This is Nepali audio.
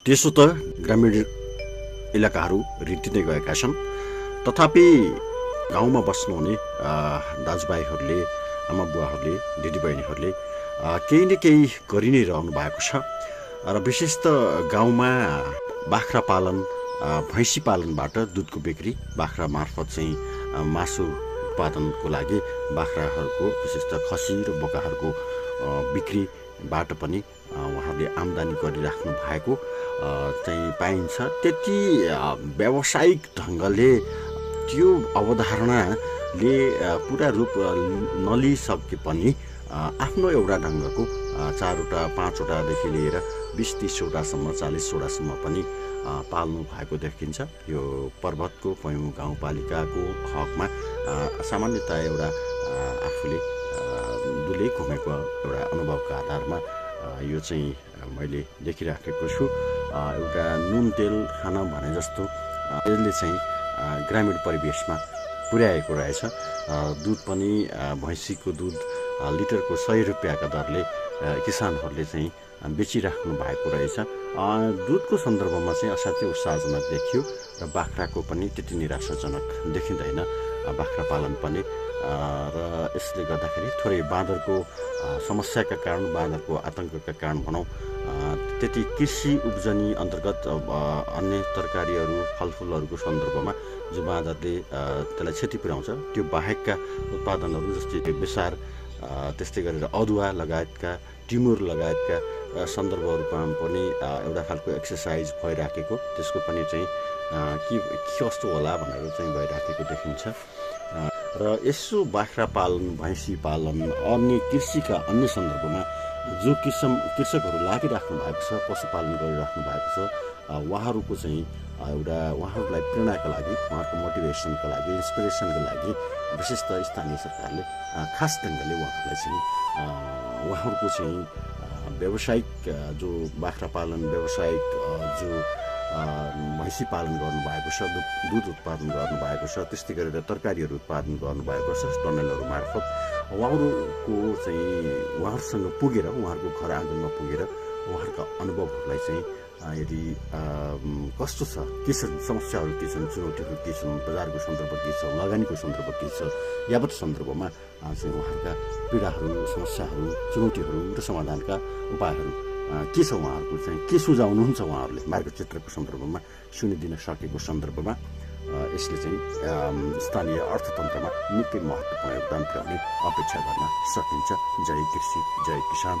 त्यसो त ग्रामीण इलाकाहरू रित्तिँदै गएका छन्। तथापि गाउँमा बस्नुहुने दाजुभाइहरूले, आमा बुवाहरूले, दिदीबहिनीहरूले केही न केही गरि नै रहनु भएको छ। र विशेष त गाउँमा बाख्रा पालन, भैँसी पालनबाट दुधको बिक्री, बाख्रा मार्फत चाहिँ मासु उत्पादनको लागि बाख्राहरूको विशेष त खसी र बोकाहरूको बिक्रीबाट पनि उहाँहरूले आम्दानी गरिराख्नु भएको चाहिँ पाइन्छ। त्यति व्यावसायिक ढङ्गले त्यो अवधारणाले पुरा रूप नलिइसके पनि आफ्नो एउटा ढङ्गको 4वटा 5वटादेखि लिएर 20-30वटासम्म 40वटासम्म पनि पाल्नु भएको देखिन्छ। यो पर्वतको पैयुँ गाउँपालिकाको हकमा सामान्यतया एउटा आफूले दुलै घुमेको एउटा अनुभवका आधारमा यो चाहिँ मैले देखिराखेको छु। एउटा नुन तेल खान भने जस्तो यसले चाहिँ ग्रामीण परिवेशमा पुर्याएको रहेछ। दुध पनि भैँसीको दुध लिटरको 100 रुपियाँका दरले किसानहरूले चाहिँ बेचिराख्नु भएको रहेछ। दुधको सन्दर्भमा चाहिँ असाध्यै उत्साहजनक देखियो र बाख्राको पनि त्यति निराशाजनक देखिँदैन बाख्रा पालन पनि। र यसले गर्दाखेरि थोरै बाँदरको समस्याका कारण, बाँदरको आतङ्कका कारण भनौँ, त्यति कृषि उब्जनी अन्तर्गत अन्य तरकारीहरू फलफुलहरूको सन्दर्भमा जो बाँदरले त्यसलाई क्षति पुर्याउँछ त्यो बाहेकका उत्पादनहरू जस्तै बेसार, त्यस्तै गरेर अदुवा लगायतका, टिमुर लगायतका सन्दर्भहरूमा पनि एउटा खालको एक्सर्साइज भइराखेको, त्यसको पनि चाहिँ के कस्तो होला भनेर चाहिँ भइराखेको देखिन्छ। र यसो बाख्रा पालन, भैँसी पालन, अन्य कृषिका अन्य सन्दर्भमा जो कृषकहरू लागिराख्नु भएको छ, पशुपालन गरिराख्नु भएको छ, उहाँहरूको चाहिँ एउटा उहाँहरूलाई प्रेरणाका लागि, उहाँहरूको मोटिभेसनका लागि, इन्सपिरेसनका लागि विशेष त स्थानीय सरकारले खास ढङ्गले उहाँहरूलाई चाहिँ उहाँहरूको चाहिँ व्यावसायिक जो बाख्रा पालन, व्यावसायिक जो भैँसी पालन गर्नुभएको छ, दुध उत्पादन गर्नुभएको छ, त्यस्तै गरेर तरकारीहरू उत्पादन गर्नुभएको छ टनलहरू मार्फत उहाँहरूको चाहिँ उहाँहरूसँग पुगेर, उहाँहरूको घर आँगनमा पुगेर उहाँहरूका अनुभवहरूलाई चाहिँ यदि कस्तो छ, के छ समस्याहरू, के छन् चुनौतीहरू, के छन् बजारको सन्दर्भ के छ, लगानीको सन्दर्भ के छ, यावत सन्दर्भमा चाहिँ उहाँहरूका पीडाहरू, समस्याहरू, चुनौतीहरू र समाधानका उपायहरू के छ, उहाँहरूको चाहिँ के सुझाउनुहुन्छ उहाँहरूले मार्केट क्षेत्रको सन्दर्भमा सुनिदिन सकेको सन्दर्भमा यसले चाहिँ स्थानीय अर्थतन्त्रमा निकै महत्त्वपूर्ण योगदान पुर्याउने अपेक्षा गर्न सकिन्छ। जय कृषि, जय किसान।